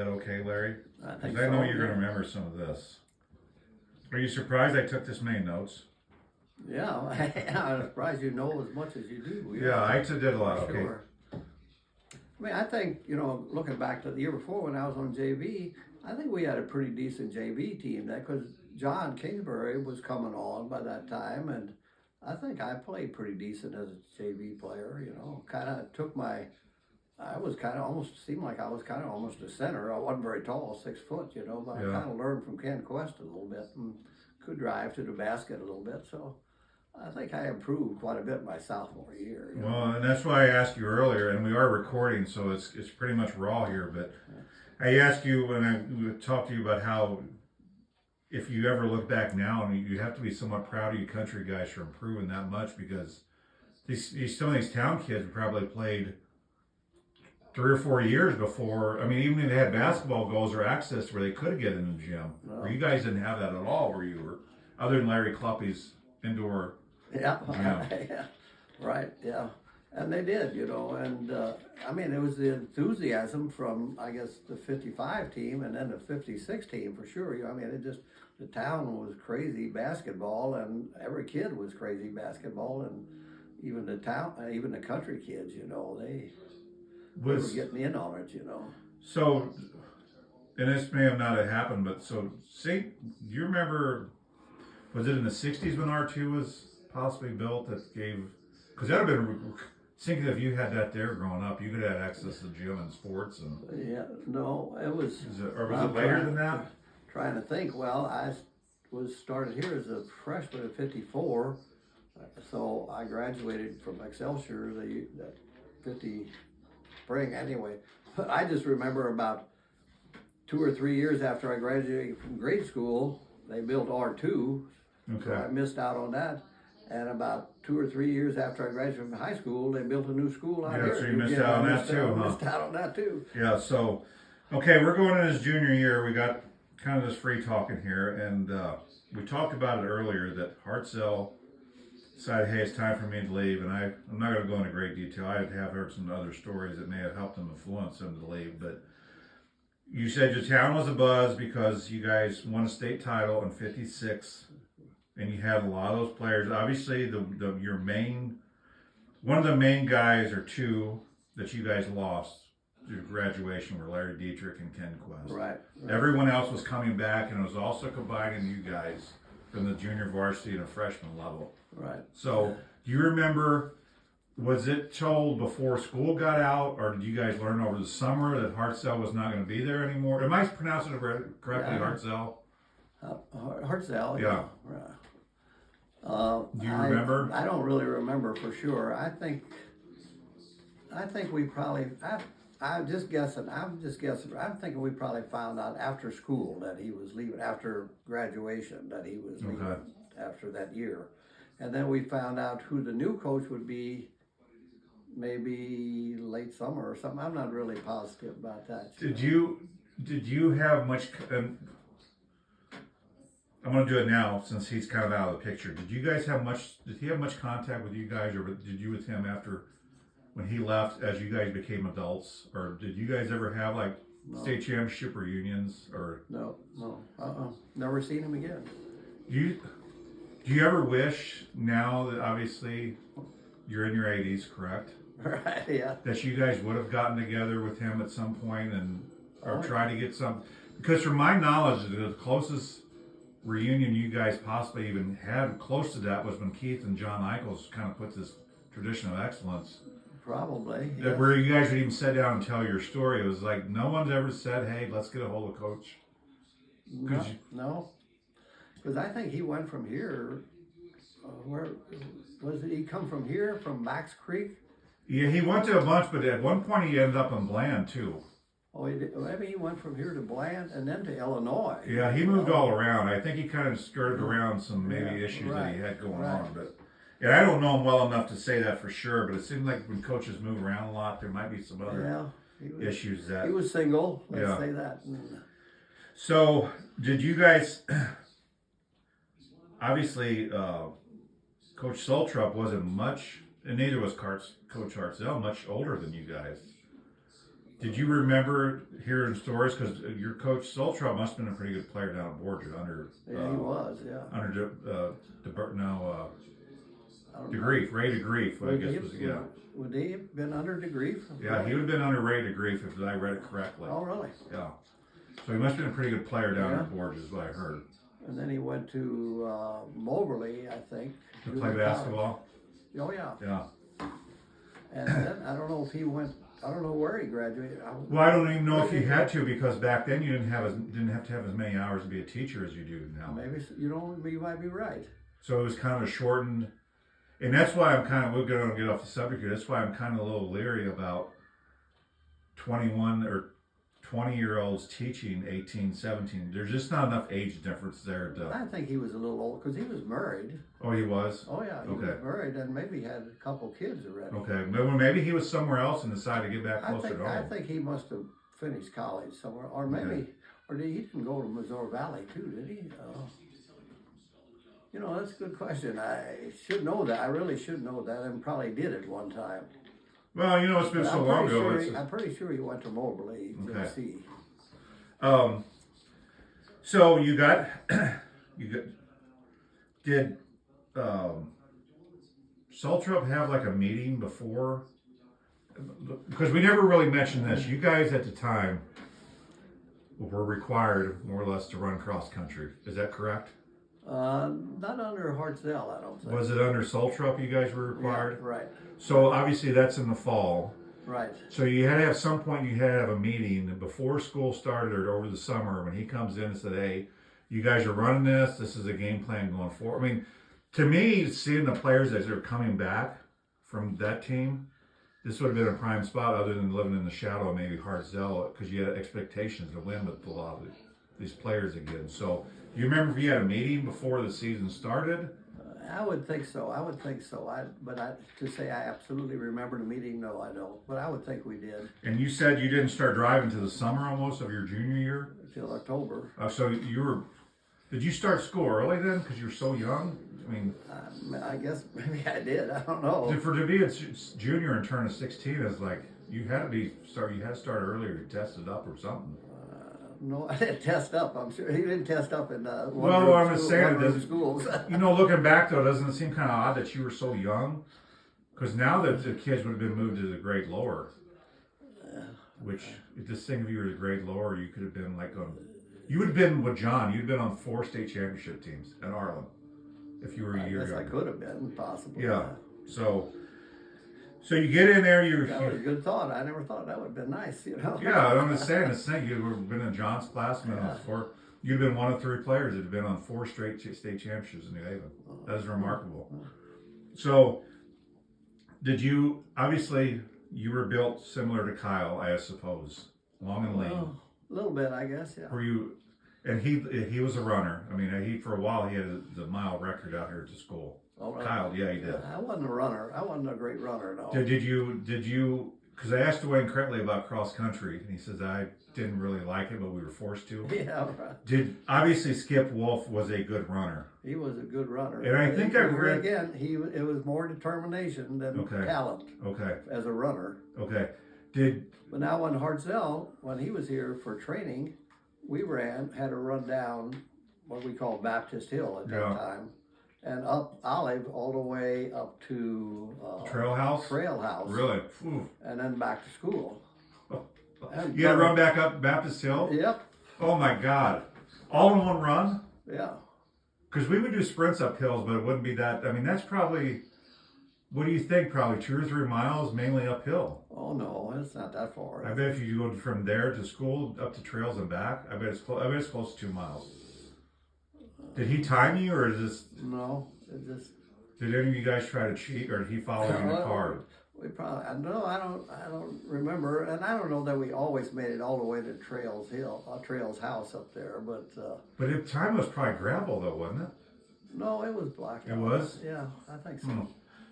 that okay, Larry? I think Because I know so, you're going yeah. to remember some of this. Are you surprised I took this many notes? Yeah, I'm surprised you know as much as you do. Yeah, I did a lot. For Okay. sure. I mean, I think, looking back to the year before when I was on JV, I think we had a pretty decent JV team that because John Kingsbury was coming on by that time, and I think I played pretty decent as a JV player. Kind of took my. I was kind of almost seemed like I was kind of almost a center. I wasn't very tall, 6 foot, but I Yeah. kind of learned from Ken Quest a little bit and could drive to the basket a little bit. So I think I improved quite a bit my sophomore year. Well, and that's why I asked you earlier, and we are recording, so it's pretty much raw here. But I asked you when I talked to you about how if you ever look back now, and you have to be somewhat proud of you country guys for improving that much because some of these town kids probably played 3 or 4 years before. I mean, even if they had basketball goals or access to where they could get in the gym, No. where you guys didn't have that at all, where you were, other than Larry Cluppy's indoor. Yeah, Yeah. yeah, right, yeah. And they did, and I mean, it was the enthusiasm from, I guess, the 55 team and then the 56 team for sure. I mean, the town was crazy basketball and every kid was crazy basketball and even even the country kids, they were getting in on it, So, and this may have not have happened, but so, do you remember, was it in the 60s when R2 was possibly built that gave, because that would have been, thinking if you had that there growing up, you could have access to the gym and sports. And Yeah, no, it was. or was it later than that? Trying to think, well, I was started here as a freshman in 54, so I graduated from Excelsior that 50 spring anyway. But I just remember about 2 or 3 years after I graduated from grade school, they built R2, so I missed out on that. And about 2 or 3 years after I graduated from high school, they built a new school out here. So you missed out on that too, huh? Missed out on that too. Yeah, so, okay, we're going in his junior year. We got kind of this free talking here, and we talked about it earlier that Hartzell decided, hey, it's time for me to leave, and I'm not going to go into great detail. I have heard some other stories that may have helped him influence him to leave, but you said your town was a buzz because you guys won a state title in 56, and you had a lot of those players. Obviously, one of the main guys or two that you guys lost through graduation were Larry Dietrich and Ken Quest. Right. Everyone else was coming back, and it was also combining you guys from the junior varsity and a freshman level. Right. So, do you remember, was it told before school got out, or did you guys learn over the summer that Hartzell was not going to be there anymore? Am I pronouncing it correctly, Yeah. Hartzell? Hartzell. Yeah. Do you remember? I don't really remember for sure. I think we probably. I'm just guessing. I'm thinking we probably found out after school that he was leaving, after graduation that he was leaving after that year, and then we found out who the new coach would be. Maybe late summer or something. I'm not really positive about that. Did you have much? I'm going to do it now since he's kind of out of the picture. Did you guys have much? Did he have much contact with you guys, or did you with him after when he left? As you guys became adults, or did you guys ever have like state championship reunions? Or no, never seen him again. Do you ever wish now that obviously you're in your 80s, correct? Right. Yeah. That you guys would have gotten together with him at some point or try to get some, because from my knowledge, the closest reunion you guys possibly even had close to that was when Keith and John Eichels kind of put this tradition of excellence. Probably. Yeah. Where you guys would even sit down and tell your story. It was like no one's ever said, hey, let's get a hold of Coach. No. Because I think he went from here. Where was it? He come from here, from Max Creek? Yeah, he went to a bunch, but at one point he ended up in Bland too. Oh, maybe he went from here to Bland and then to Illinois. Yeah, he moved all around. I think he kind of skirted around some issues that he had going on. But yeah, I don't know him well enough to say that for sure. But it seemed like when coaches move around a lot, there might be some other issues that he was single. Let's say that. So, did you guys? Obviously, Coach Soltrup wasn't much, and neither was Coach Hartzell, much older than you guys. Did you remember hearing stories? Because your coach Soltrop must have been a pretty good player down at Borgia under. Yeah, he was. Yeah. Under I don't know. DeGrief, Ray DeGrief, I guess was yeah. Would he have been under DeGrief? Yeah, he would have been under Ray DeGrief if I read it correctly. Oh, really? Yeah. So he must have been a pretty good player down at Borgia, is what I heard. And then he went to Moberly, I think. To play basketball. Oh yeah. Yeah. And then I don't know if he went. I don't know where he graduated. Well, I don't even know if you had to, because back then you didn't have to have as many hours to be a teacher as you do now. Maybe you might be right. So it was kind of a shortened, and that's why we're going to get off the subject here. That's why I'm kind of a little leery about 21 or 20-year-olds teaching 18, 17. There's just not enough age difference there. I think he was a little old because he was married. Oh, he was? Oh, yeah, he was married and maybe had a couple kids already. Okay, maybe he was somewhere else and decided to get back closer to home. I think he must have finished college somewhere, or maybe, or he didn't go to Missouri Valley too, did he? That's a good question. I should know that. I really should know that, and probably did at one time. Well, it's been so long ago. I'm pretty sure he went to Moberly, Tennessee. So did Saltrop have like a meeting before? Because we never really mentioned this. You guys at the time were required more or less to run cross country. Is that correct? Not under Hartzell, I don't think. Was it under Saltrop you guys were required? Yeah, right. So obviously that's in the fall. Right. So you had to have some point. You had to have a meeting before school started or over the summer when he comes in and said, "Hey, you guys are running this. This is a game plan going forward." I mean, to me, seeing the players as they're coming back from that team, this would have been a prime spot other than living in the shadow of maybe Hartzell, because you had expectations to win with a lot of these players again. So do you remember if you had a meeting before the season started? I would think so. To say I absolutely remember the meeting, no, I don't. But I would think we did. And you said you didn't start driving till the summer almost of your junior year? Until October. Did you start school early then because you're so young? I mean, I guess maybe I did. I don't know. To be a junior and turn to 16 is like you had to start earlier to test it up or something. No, I didn't test up. I'm sure he didn't test up in I'm just saying it schools. Looking back though, doesn't it seem kind of odd that you were so young? Because now that the kids would have been moved to the grade lower, which if this thing of you were a grade lower, you could have been you would have been with John. You'd have been on 4 state championship teams at Arlen if you were a year younger. I could have been possibly. Yeah. So you get in there. That was a good thought. I never thought that would have been nice. Yeah, I'm just saying. You'd have been in John's class. You'd have been one of 3 players that have been on 4 straight state championships in New Haven. That is remarkable. So, obviously, you were built similar to Kyle, I suppose, long and lean. A little bit, I guess, yeah. And he was a runner. I mean, for a while, he had the mile record out here at the school. Oh, really? Kyle, yeah, he did. I wasn't a runner. I wasn't a great runner, no. Did you, because I asked Dwayne Cretley about cross country, and he says, I didn't really like it, but we were forced to. Yeah, right. Obviously Skip Wolf was a good runner. He was a good runner. And I think I've read... Again, it was more determination than talent. Okay. As a runner. Okay. But now when Hartzell, when he was here for training, we had to run down what we call Baptist Hill at that time. And up Olive all the way up to Trail House. Really? Ooh. And then back to school. You had to run back up Baptist Hill? Yep. Oh my God! All in one run? Yeah. Because we would do sprints up hills, but it wouldn't be that. I mean, that's probably. What do you think? Probably 2 or 3 miles, mainly uphill. Oh no, it's not that far. I bet if you go from there to school up to trails and back, I bet it's close to 2 miles. Did he time you, or is this? No, it just. Did any of you guys try to cheat, or did he follow you in the car? We probably. No, I don't remember, and I don't know that we always made it all the way to Trails house up there, but. But the time was probably gravel, though, wasn't it? No, it was blacktop. It was. Yeah, I think so.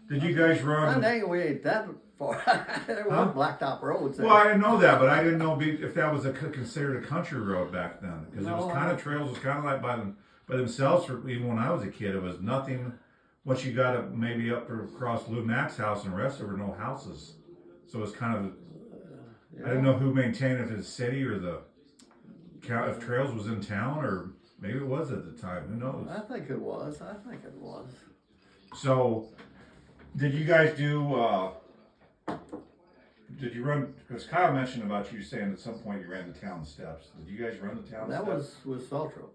Did you guys run? I think we ain't that far. There was blacktop roads there. Well, I didn't know that, but I didn't know if that was considered a country road back then, because it was kind of trails. Was kind of like by themselves. Even when I was a kid, it was nothing. Once you got maybe up across Lou Mack's house, and the rest there were no houses, so it was kind of I didn't know who maintained it, if it's city or the if Trails was in town, or maybe it was at the time. Who knows? I think it was. So, did you guys do? Did you run? Because Kyle mentioned about you saying at some point you ran the town steps. Did you guys run the town steps? That was with Saltrup.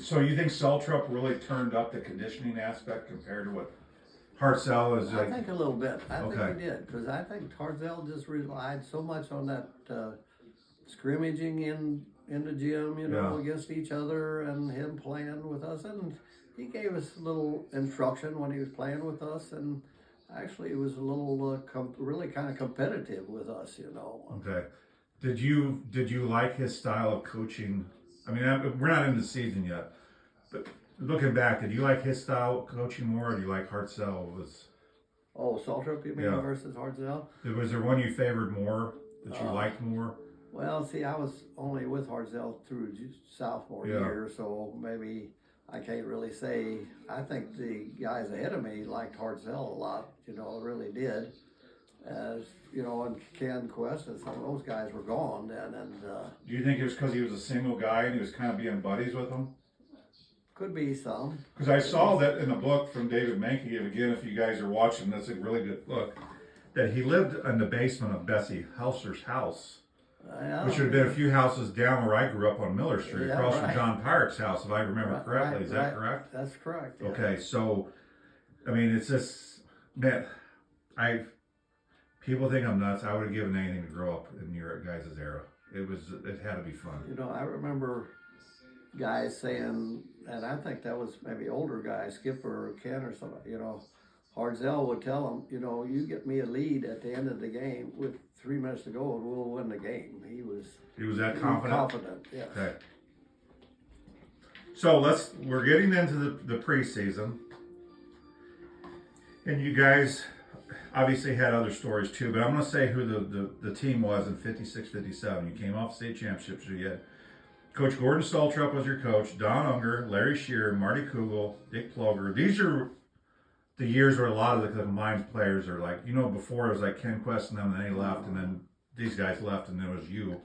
So you think Saltrup really turned up the conditioning aspect compared to what Hartzell is like? I think a little bit. I think we did, because I think Hartzell just relied so much on that scrimmaging in the gym, against each other, and him playing with us. And he gave us a little instruction when he was playing with us, and actually it was a little really kind of competitive with us, Okay. Did you like his style of coaching? I mean, we're not in the season yet, but looking back, did you like his style of coaching more, or do you like Hartzell? Oh, Saltrup, you mean, versus Hartzell? Was there one you favored more, that you liked more? Well, see, I was only with Hartzell through sophomore year, so maybe I can't really say. I think the guys ahead of me liked Hartzell a lot, really did. As and Ken Quest and some of those guys were gone then. And do you think it was because he was a single guy and he was kind of being buddies with them? Could be some. Because I saw that in a book from David Menke, again, if you guys are watching, that's a really good book, that he lived in the basement of Bessie Helser's house, which would have been a few houses down where I grew up on Miller Street, across from John Pyrick's house, if I remember correctly. Is that correct? That's correct. Yeah. Okay, so, I mean, it's just, man, people think I'm nuts. I would have given anything to grow up in your guys' era. It had to be fun. I remember guys saying, and I think that was maybe older guys, Skipper or Ken or somebody, Hartzell would tell them, you get me a lead at the end of the game with 3 minutes to go and we'll win the game. He was that confident? Confident, yes. Okay. So we're getting into the preseason. And you guys obviously had other stories too, but I'm going to say who the team was in 56-57. You came off state championships. So you had Coach Gordon Saltrup was your coach, Don Unger, Larry Scheer, Marty Kugel, Dick Ploger. These are the years where a lot of the combined players are like, before it was like Ken Quest and them, and then he left, and then these guys left, and then it was you.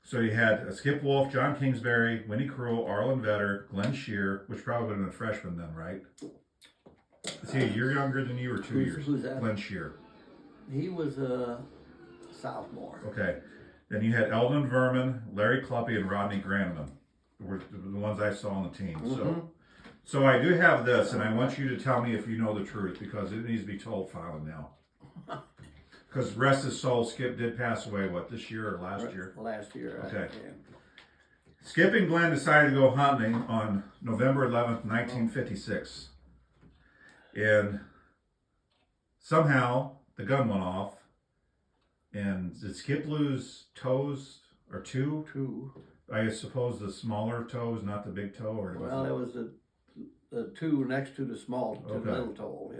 So you had Skip Wolf, John Kingsbury, Winnie Cruel, Arlen Vetter, Glenn Shear, which probably would have been a freshman then, right? Is he a year younger than you, or 2 years? Who's that? Glenn Shear. He was a sophomore. Okay. Then you had Eldon Verman, Larry Cluppy, and Rodney Granman were the ones I saw on the team. Mm-hmm. So I do have this, and I want you to tell me if you know the truth, because it needs to be told finally now. Because rest his soul, Skip did pass away, this year or last year? Last year. Okay. Skip and Glenn decided to go hunting on November 11th, 1956. And somehow the gun went off. And did Skip lose toes or two? Two. I suppose the smaller toes, not the big toe, or well, it was the two next to the small, to the little toe,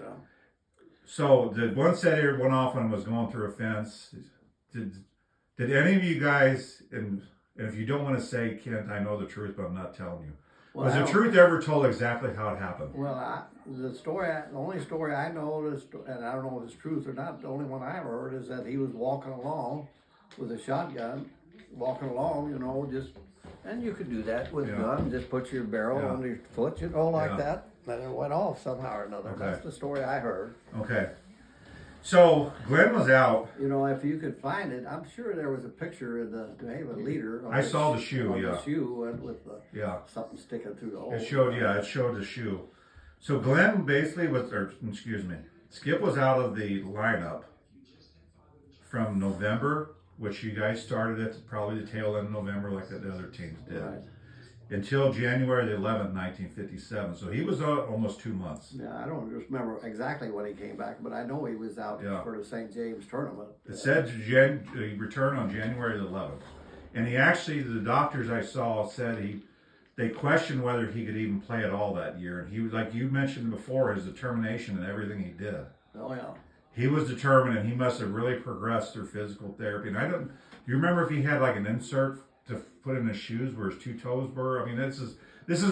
So the one set here went off and was going through a fence. Did any of you guys, and if you don't want to say, Kent, I know the truth, but I'm not telling you. Well, was the truth ever told exactly how it happened? Well, the only story I know is, and I don't know if it's truth or not, the only one I ever heard is that he was walking along with a shotgun, and you could do that with a gun, just put your barrel on your foot, like that, and it went off somehow or another. Okay. That's the story I heard. Okay. So Glenn was out. If you could find it, I'm sure there was a picture in the New Haven Leader. I saw the shoe, the shoe with something sticking through the hole. It showed the shoe. So Glenn basically Skip was out of the lineup from November, which you guys started at probably the tail end of November, like the other teams did, until January the 11th, 1957. So he was out almost 2 months. Yeah, I don't remember exactly when he came back, but I know he was out for the St. James tournament. It said he returned on January the 11th. And he actually, the doctors I saw said they questioned whether he could even play at all that year. And he was, like you mentioned before, his determination and everything he did. Oh, yeah. He was determined, and he must have really progressed through physical therapy. And do you remember if he had like an insert to put in his shoes where his two toes were? I mean, this is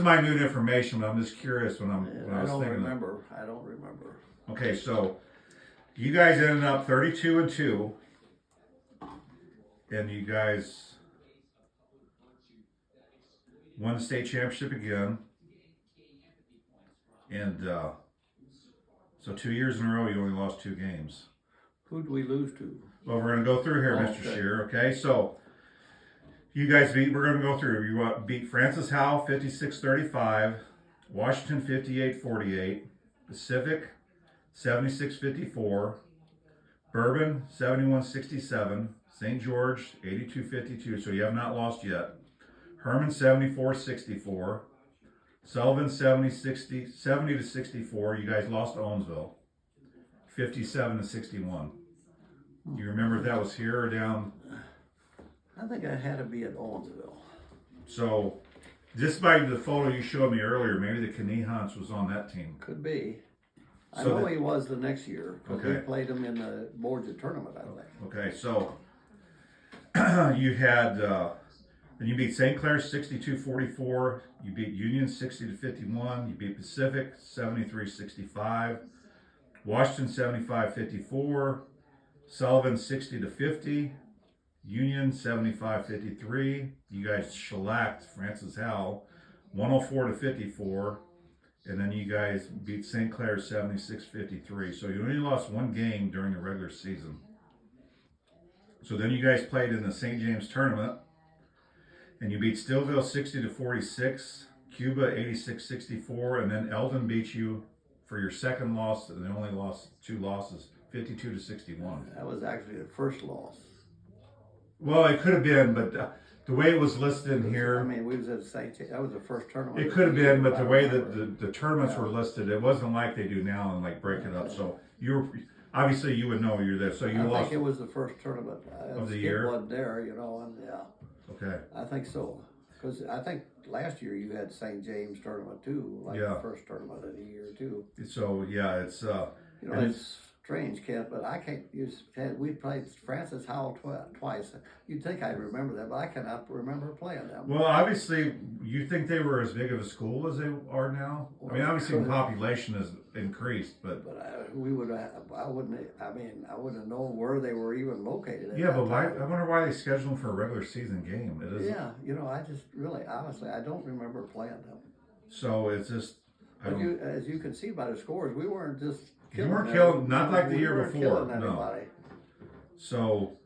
minute information, but I'm just curious when I was thinking. I don't remember. Okay, so you guys ended up 32-2. and you guys won the state championship again. And so 2 years in a row, you only lost 2 games. Who'd we lose to? Well, we're going to go through here, Mr. Okay. SCHEER. Okay, so you guys we're going to go through. You beat Francis Howell 56-35, Washington 58-48, Pacific 76-54, Bourbon 71-67, St. George 82-52. So you have not lost yet. Herman 74-64. Sullivan 70-64. You guys lost to Owensville 57-61. Do you remember if that was here or down? I think I had to be at Owensville. So, just by the photo you showed me earlier, maybe the Kanehans was on that team. Could be. I So know he was the next year because we Okay. played him in the Borgia tournament, I think. Okay, so you had then you beat St. Clair 62-44. You beat Union 60-51. You beat Pacific 73-65. Washington 75-54. Sullivan 60-50. Union 75-53. You guys shellacked Francis Howell 104-54. And then you guys beat St. Clair 76-53. So you only lost 1 game during the regular season. So then you guys played in the St. James tournament. And you beat Stillville 60-46, Cuba 86-64, and then Eldon beat you for your second loss, and they only lost 2 losses, 52-61. That was actually the first loss. Well, it could have been, but the way it was listed in I here, mean, we was at St. That was the first tournament. it could have been, but the way that that the tournaments were listed, it wasn't like they do now and like break it up. So you were obviously you would know you're there. So you I lost. think it was the first tournament Of the Skip year? wasn't there, you know, and yeah, Okay. I think so. Because I think last year you had St. James tournament too, like Yeah. the first tournament of the year too. So yeah, it's You know, And it's strange, Kent, but I can't use. We played Francis Howell twice. You'd think I'd remember that, but I cannot remember playing them. well, obviously, you think they were as big of a school as they are now? I mean, obviously, the Well, population has increased, but But we would have. I wouldn't. I mean, I wouldn't know where they were even located. At yeah. that But why? time. I wonder why they scheduled them for a regular season game. It is Yeah, you know, I just really, honestly, I don't remember playing them. so. It's just I But don't. as you can see by the scores, we weren't just You killing. weren't every- killing- not like the we year weren't before, killing no. anybody. So,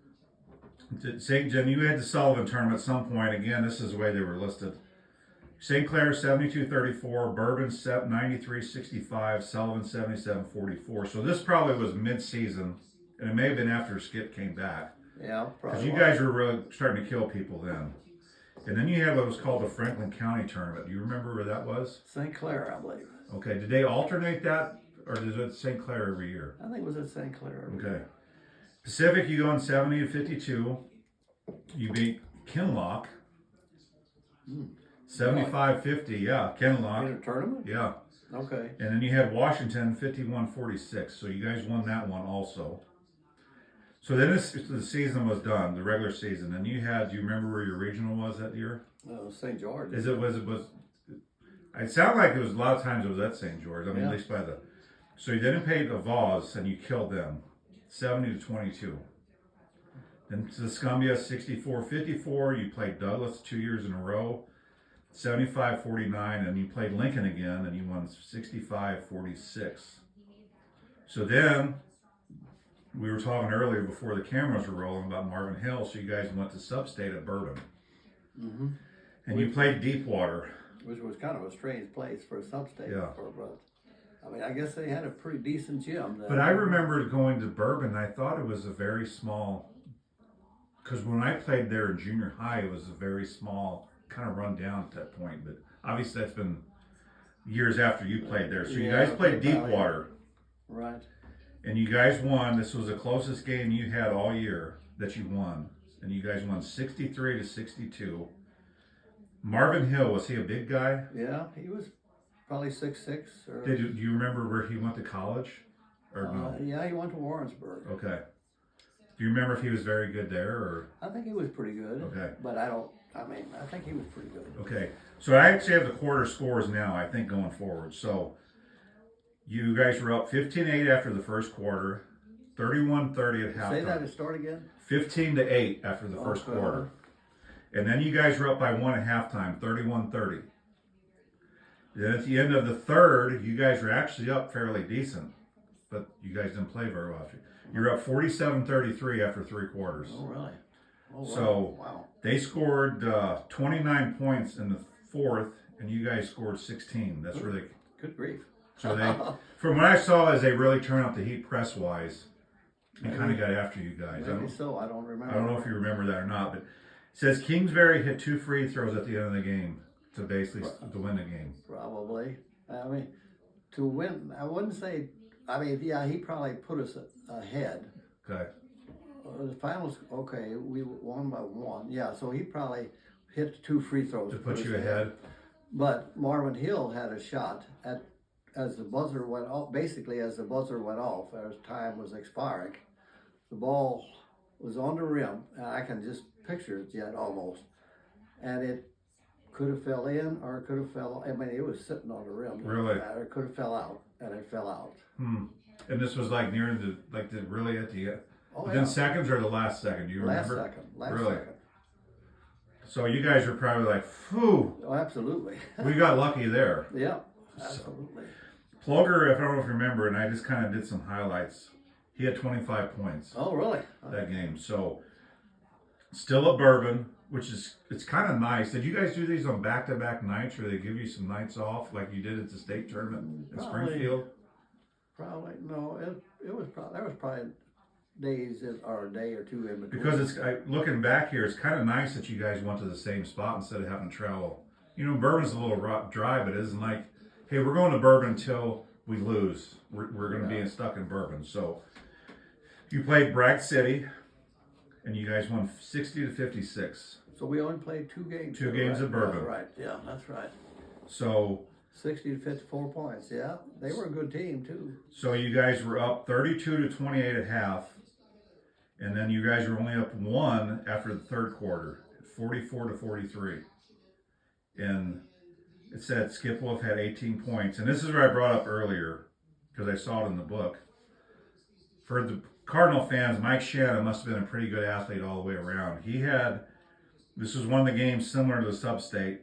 St. John, you had the Sullivan tournament at some point. Again, this is the way they were listed. St. Clair 72-34, Bourbon 93-65, Sullivan 77-44. So this probably was mid-season, and it may have been after Skip came back. Yeah, Because probably. you guys were really starting to kill people then. And then you had what was called the Franklin County tournament. Do you remember where that was? St. Clair, I believe. Okay, did they alternate that? Or is it St. Clair every year? I think it was at St. Clair. Okay. Pacific, you go on 70-52. You beat Kinlock. 75-50, yeah, In Kinlock. a tournament? Yeah. Okay. And then you had Washington 51-46. So you guys won that one also. So then the season was done, the regular season. And you had, do you remember where your regional was that year? St. George. It sounded like it was a lot of times it was at St. George. I mean, Yeah. at least by the. So you then paid the Vaz and you killed them, 70-22. Then to the Scumbia 64-54. You played Douglas 2 years in a row, 75-49, and you played Lincoln again and you won 65-46. So then we were talking earlier before the cameras were rolling about Marvin Hill. So you guys went to Substate at Bourbon, Mm-hmm. and you played Deepwater. Which was kind of a strange place for a sub-state. Yeah. I mean, I guess they had a pretty decent gym. Then. But I remember going to Bourbon. I thought it was a very small, because when I played there in junior high, it was a very small, kind of run down at that point. But obviously, that's been years after you played there. So you Yeah, guys played probably. Deepwater, Right. and you guys won. This was the closest game you had all year that you won, and you guys won 63-62. Marvin Hill, was he a big guy? Yeah, he was probably 6'6". Or, Do you remember where he went to college, or no? Yeah, he went to Warrensburg. Okay. Do you remember if he was very good there, or? I think he was pretty good. Okay. But I think he was pretty good. Okay, so I actually have the quarter scores now, I think, going forward. So you guys were up 15-8 after the first quarter, 31-30 at halftime. Say that to start again. 15-8 after the first quarter. And then you guys were up by 1 at halftime, 31-30. Then at the end of the third, you guys were actually up fairly decent, but you guys didn't play very well. You're up 47-33 after 3 quarters. Oh, really? Oh, wow. So wow. They scored 29 points in the fourth, and you guys scored 16. That's where they. Good grief. So they, from what I saw, is they really turned up the heat press wise, and kind of got after you guys. Maybe so. I don't remember. I don't know if you remember that or not, but it says Kingsbury hit 2 free throws at the end of the game to basically to win the game. Probably. I mean, to win, I wouldn't say. I mean, yeah, he probably put us ahead. Okay. The finals, okay, we won by 1. Yeah, so he probably hit 2 free throws To put you ahead. But Marvin Hill had a shot as the buzzer went off. Basically, as the buzzer went off, as time was expiring, the ball was on the rim, and I can just picture it yet almost, and it could have fell in or it could have fell. I mean, it was sitting on the rim. Really? It could have fell out, and it fell out. And this was like near the really at the end. Oh, Within yeah. seconds or the last second? Do you remember? Last Really? second. So you guys were probably like, phew. Oh, absolutely. We got lucky there. Yeah, absolutely. Plugger, if I don't know if you remember, and I just kind of did some highlights. He had 25 points Oh, really? that game. So still at Bourbon, which is it's kind of nice. Did you guys do these on back-to-back nights, or they give you some nights off like you did at the state tournament in Springfield? Probably no. It was probably there was probably days or a day or two in between. Because it's looking back here, it's kind of nice that you guys went to the same spot instead of having to travel. You know, Bourbon's a little dry, but it isn't like, hey, we're going to Bourbon until we lose. We're going to be stuck in Bourbon. So you played Bragg City, and you guys won 60-56. So we only played 2 games. 2 games right? at Bourbon. That's right. Yeah, that's right. So 60 to 54 points. Yeah, they were a good team too. So you guys were up 32-28 at half, and then you guys were only up 1 after the third quarter, 44-43. And it said Skip Wolf had 18 points, and this is what I brought up earlier because I saw it in the book. For the Cardinal fans, Mike Shannon must have been a pretty good athlete all the way around. This was one of the games similar to the sub-state.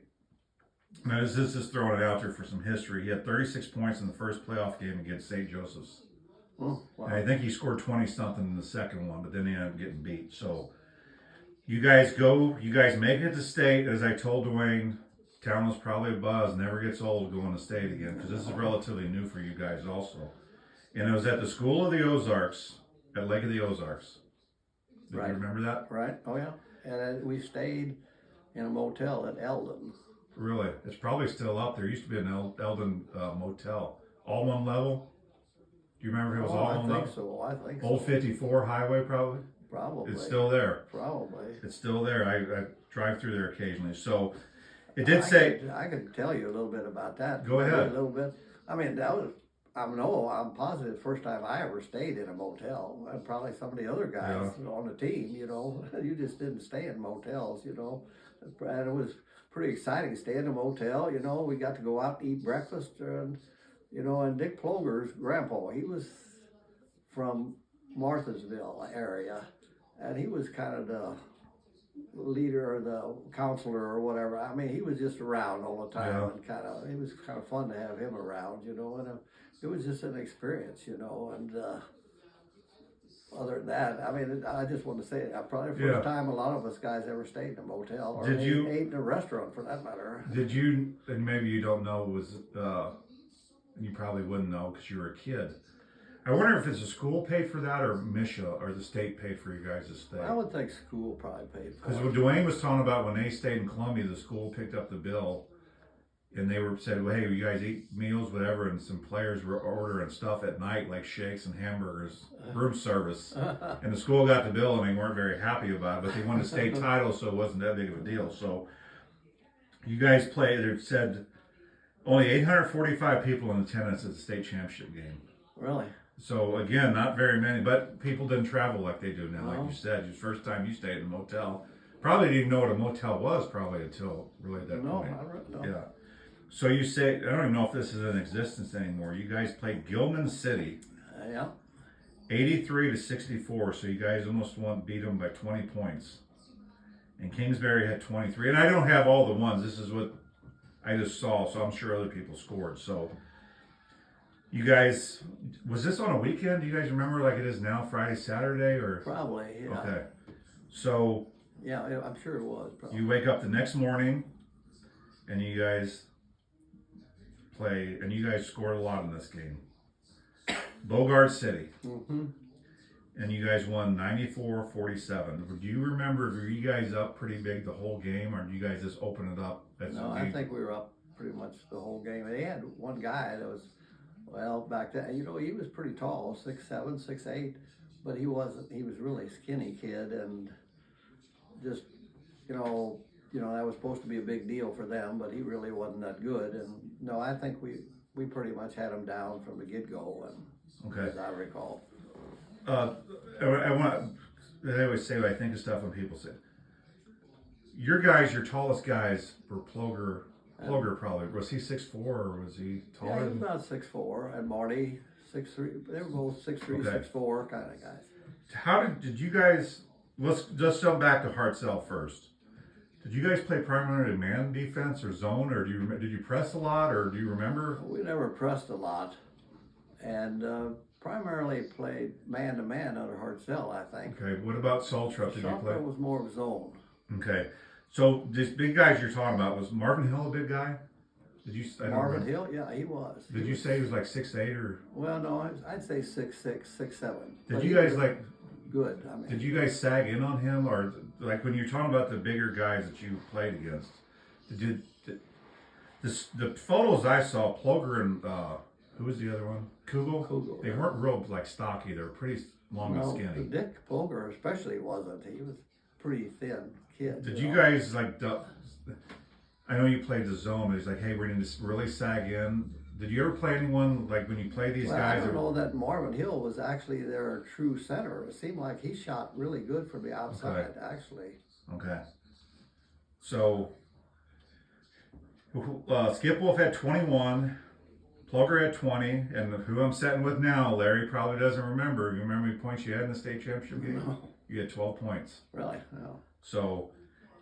Now, this is just throwing it out there for some history. He had 36 points in the first playoff game against St. Joseph's. Oh, wow. And I think he scored 20-something in the second one, but then he ended up getting beat. So you guys make it to state. As I told Dwayne, town was probably a buzz. Never gets old going to state again because this is relatively new for you guys also. And it was at the School of the Ozarks at Lake of the Ozarks. Do Right. you remember that? Right. Oh, yeah. And we stayed in a motel at Eldon. Really? It's probably still up. There used to be an Eldon motel. All one level? Do you remember if it was all one level? I think Old so. 54 highway, probably? Probably. It's still there. Probably. It's still there. I drive through there occasionally. So it did say. I could tell you a little bit about that. Go ahead. A little bit. I mean, that was. I'm positive the first time I ever stayed in a motel. And probably some of the other guys on the team. You know, you just didn't stay in motels. You know, and it was pretty exciting. Stay in a motel. You know, we got to go out and eat breakfast and. You know, and Dick Ploger's grandpa, he was from Marthasville area, and he was kind of the leader or the counselor or whatever. I mean, he was just around all the time, and it was kind of fun to have him around, you know, and it was just an experience, you know, and other than that, I mean, I just want to say, probably the first time a lot of us guys ever stayed in a motel or ate in a restaurant for that matter. Did you, and maybe you don't know, you probably wouldn't know because you were a kid. I wonder if it's the school paid for that or Misha or the state paid for you guys to stay. I would think school probably paid for it. Because what Dwayne was talking about when they stayed in Columbia, the school picked up the bill and they said, well, hey, you guys eat meals, whatever, and some players were ordering stuff at night like shakes and hamburgers, room service. And the school got the bill and they weren't very happy about it, but they won the state title, so it wasn't that big of a deal. So you guys played, it said, only 845 people in attendance at the state championship game. Really? So again, not very many, but people didn't travel like they do now. Like you said, the first time you stayed in a motel, probably didn't know what a motel was probably until really that point. No. Yeah. So you say, I don't even know if this is in existence anymore. You guys played Gilman City. Yeah. 83-64. So you guys almost beat them by 20 points. And Kingsbury had 23. And I don't have all the ones. This is what I just saw. So I'm sure other people scored. So you guys, was this on a weekend? Do you guys remember like it is now, Friday, Saturday, or? Probably, yeah. Okay. So. Yeah, I'm sure it was. Probably. You wake up the next morning, and you guys play, and you guys scored a lot in this game. Bogart City. Mm-hmm. And you guys won 94-47. Do you remember, were you guys up pretty big the whole game, or did you guys just open it up? No, I think we were up pretty much the whole game. They had one guy that was, well, back then, you know, he was pretty tall, 6'7", 6'8", but he wasn't, he was really skinny kid, and just, you know, that was supposed to be a big deal for them, but he really wasn't that good. And no, I think we pretty much had him down from the get-go, and okay, as I recall. I always say what I think of stuff when people say, your guys, your tallest guys were Ploger probably. Was he 6'4", or was he taller? Yeah, he was about 6'4", and Marty 6'3". They were both 6'3", okay. 6'4" kind of guys. How did you guys, let's just jump back to Hartzell first. Did you guys play primarily man defense or zone, or did you press a lot, or do you remember? We never pressed a lot, and primarily played man-to-man under Hartzell, I think. Okay, what about Saltrup? Did you play? Saltrup was more of zone. Okay, so these big guys you're talking about, was Marvin Hill a big guy? Did you? Marvin Hill, yeah, he was. Did you say he was like 6'8", or? Well, no, I'd say 6'6", 6'7". Did you guys like? Good. I mean, did you guys sag in on him, or like when you're talking about the bigger guys that you played against? The photos I saw, Ploger and who was the other one? Kugel. They weren't real like stocky. They were pretty long and skinny. Dick Ploger especially wasn't. He was pretty thin kid. Did you guys like? I know you played the zone, but he's like, hey, we're going to really sag in. Did you ever play anyone like when you play these guys? I don't know that Marvin Hill was actually their true center. It seemed like he shot really good from the outside, actually. Okay. So, Skip Wolf had 21, Plugger had 20, and who I'm sitting with now, Larry probably doesn't remember. You remember how many points you had in the state championship game? No. You had 12 points. Really? No. So,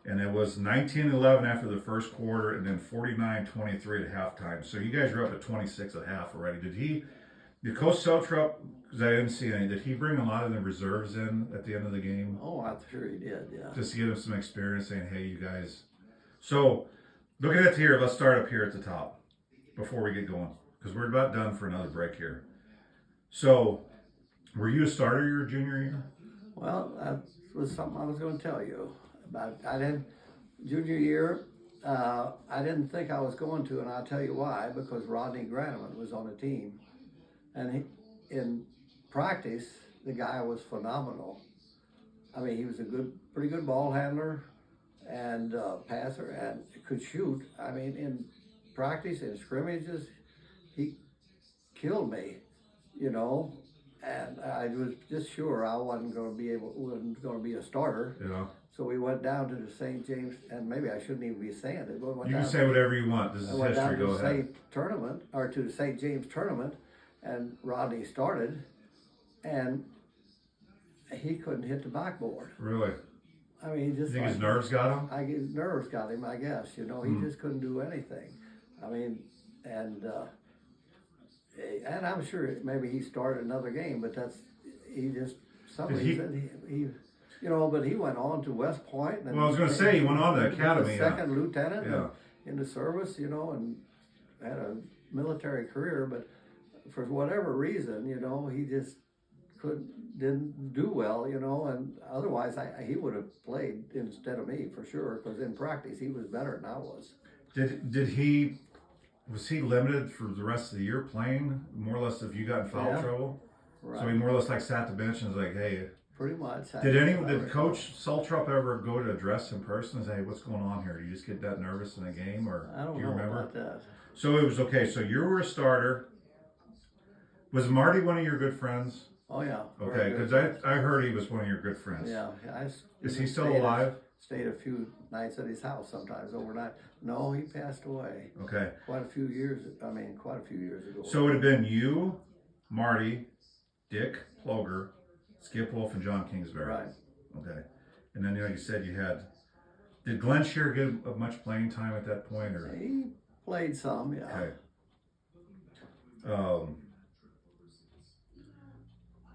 and it was 19-11 after the first quarter, and then 49-23 at halftime. So you guys were up at 26 at half already. Did Coach Sotrup, because I didn't see any, did he bring a lot of the reserves in at the end of the game? Oh, I'm sure he did, yeah. Just to give them some experience, saying, hey, you guys. So, looking at here, let's start up here at the top before we get going, because we're about done for another break here. So, were you a starter your junior year? Well, that was something I was going to tell you about. Junior year, I didn't think I was going to, and I'll tell you why, because Rodney Granaman was on the team. And in practice, the guy was phenomenal. I mean, he was a pretty good ball handler and passer, and could shoot. I mean, in practice, in scrimmages, he killed me, you know. And I was just sure I wasn't going to be a starter. Yeah. So we went down to the St. James, and maybe I shouldn't even be saying it. But you can say whatever you want. This is history. Go ahead. To the St. James tournament, and Rodney started, and he couldn't hit the backboard. Really? I mean, he just. You think his nerves got him? His nerves got him, I guess. You know, he just couldn't do anything. I mean, and I'm sure maybe he started another game, but he you know, but he went on to West Point. And well, I was going to say, he went on to the academy. Second lieutenant in the service, you know, and had a military career, but for whatever reason, you know, he just didn't do well, you know, and otherwise he would have played instead of me for sure, because in practice he was better than I was. Was he limited for the rest of the year playing, more or less, if you got in foul trouble? Right. So he more or less like sat the bench and was like, hey. Pretty much. Did Coach Saltrup ever go to address in person and say, hey, what's going on here? Do you just get that nervous in a game, or I don't do you know remember? about that. So it was okay. So you were a starter. Was Marty one of your good friends? Oh, yeah. Okay, because I heard he was one of your good friends. Yeah. Is he still alive? Stayed a few nights at his house sometimes overnight. No, he passed away. Okay. Quite a few years ago. So it would have been you, Marty, Dick Ploger, Skip Wolf, and John Kingsbury. Right. Okay. And then, like you said, you had. Did Glenn Shear get much playing time at that point, or? He played some, yeah. Okay.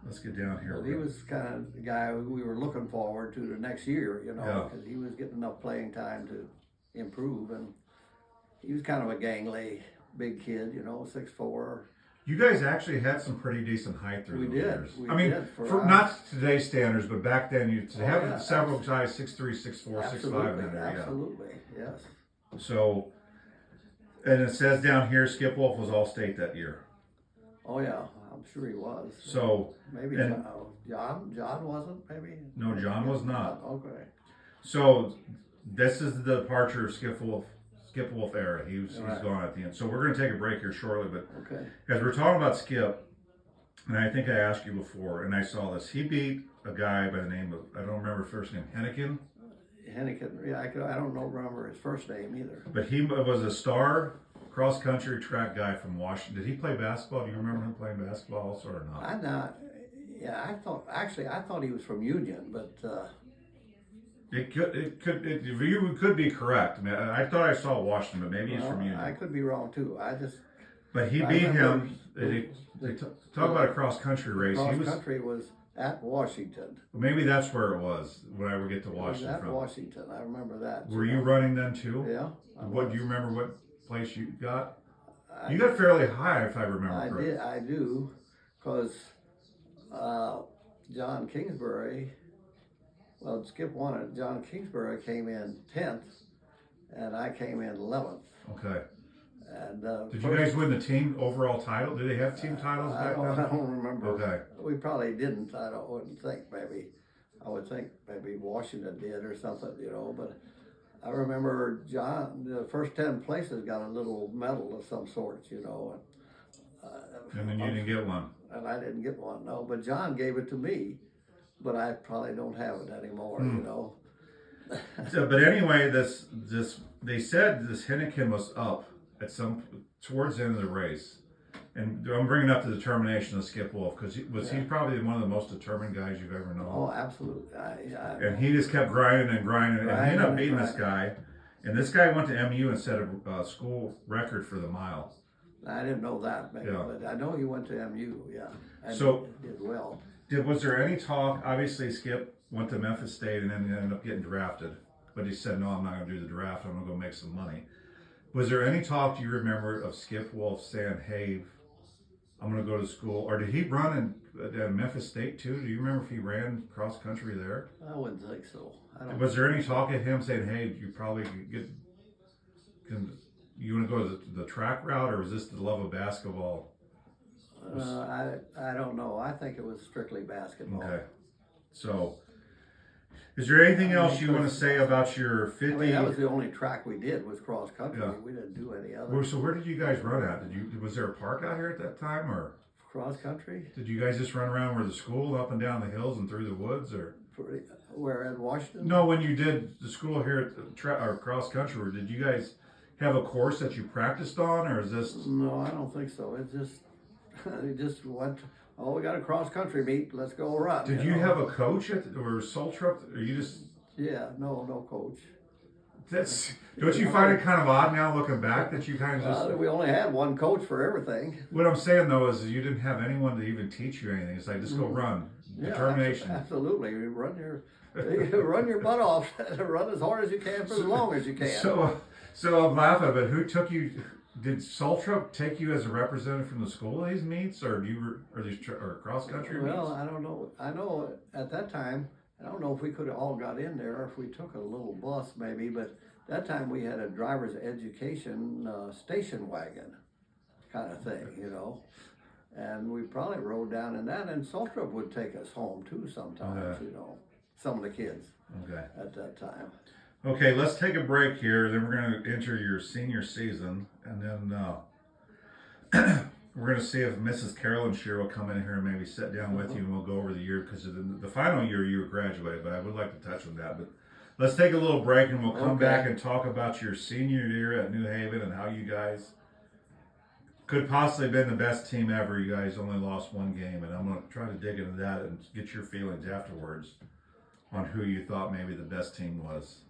Let's get down here. But he was kind of the guy we were looking forward to the next year, you know, because he was getting enough playing time to improve, and he was kind of a gangly, big kid, you know, 6'4". You guys actually had some pretty decent height through the years. I mean, for not today's standards, but back then, you have several guys 6'3", 6'4", 6'5" in there. Absolutely, yes. So, and it says down here, Skip Wolf was All-State that year. Oh yeah, I'm sure he was. So maybe John wasn't. Maybe no, John was not. Okay. So this is the departure of Skip Wolf era. He's gone at the end. So we're going to take a break here shortly, but as we're talking about Skip, and I think I asked you before, and I saw this. He beat a guy by the name of, I don't remember his first name, Hennigan. Yeah, I don't remember his first name either. But he was a star cross-country track guy from Washington. Did he play basketball? Do you remember him playing basketball also or not? I thought he was from Union, but you could be correct. I mean, I thought I saw Washington, but maybe he's from Union. I could be wrong too. But he beat him. Talk about a cross-country race. Cross-country was at Washington. Maybe that's where it was when I would get to Washington. It was at Washington. I remember that. Were you running then too? Yeah. Do you remember what place you got? You got fairly high, if I remember correctly. I do, because John Kingsbury. Well, Skip won it. John Kingsbury came in 10th, and I came in 11th. Okay. And did you guys win the team overall title? Did they have team titles back then? I don't remember. Okay. We probably didn't. Wouldn't think maybe. I would think maybe Washington did or something, you know. But I remember John. The first 10 places got a little medal of some sort, you know. And then you didn't get one. And I didn't get one, no. But John gave it to me. But I probably don't have it anymore, you know. But anyway, they said this Hennigan was up at towards the end of the race, and I'm bringing up the determination of Skip Wolf because he's probably one of the most determined guys you've ever known. Oh, absolutely. And he just kept grinding and grinding, and he ended up beating this guy. And this guy went to MU and set a school record for the mile. I didn't know that, maybe, but I know he went to MU. Yeah, and so did well. Was there any talk? Obviously, Skip went to Memphis State and then ended up getting drafted. But he said, no, I'm not going to do the draft. I'm going to go make some money. Was there any talk, do you remember, of Skip Wolf saying, hey, I'm going to go to school? Or did he run in Memphis State too? Do you remember if he ran cross country there? I wouldn't think so. Was there any talk of him saying, hey, you probably you want to go the track route, or was this the love of basketball? I don't know. I think it was strictly basketball. Okay. So, is there anything else you want to say about your 50? I mean, that was the only track we did was cross country. Yeah. We didn't do any other. So where did you guys run at? Was there a park out here at that time, or cross country? Did you guys just run around where the school, up and down the hills and through the woods, or where at Washington? No, when you did the school here at the or cross country, or did you guys have a course that you practiced on, or is this? No, I don't think so. It's just we just went. Oh, we got a cross country meet. Let's go run. Did you have a coach or soul trip, or you just? Yeah, no coach. Don't you find it kind of odd now looking back that you kind of just? We only had one coach for everything. What I'm saying though is you didn't have anyone to even teach you anything. It's like just go run. Determination. Yeah, absolutely. Run your butt off. Run as hard as you can for as long as you can. So I'm laughing, but who took you? Did Saltrup take you as a representative from the school to these meets, or these cross country meets? Well, I don't know. I know at that time, I don't know if we could have all got in there, or if we took a little bus maybe, but that time we had a driver's education station wagon kind of thing, you know. And we probably rode down in that, and Saltrup would take us home too sometimes, you know, some of the kids at that time. Okay, let's take a break here. Then we're going to enter your senior season, and then we're going to see if Mrs. Carolyn Shear will come in here and maybe sit down with you, and we'll go over the year, because the final year you were graduated, but I would like to touch on that. But let's take a little break, and we'll come back and talk about your senior year at New Haven and how you guys could possibly been the best team ever. You guys only lost one game, and I'm going to try to dig into that and get your feelings afterwards on who you thought maybe the best team was.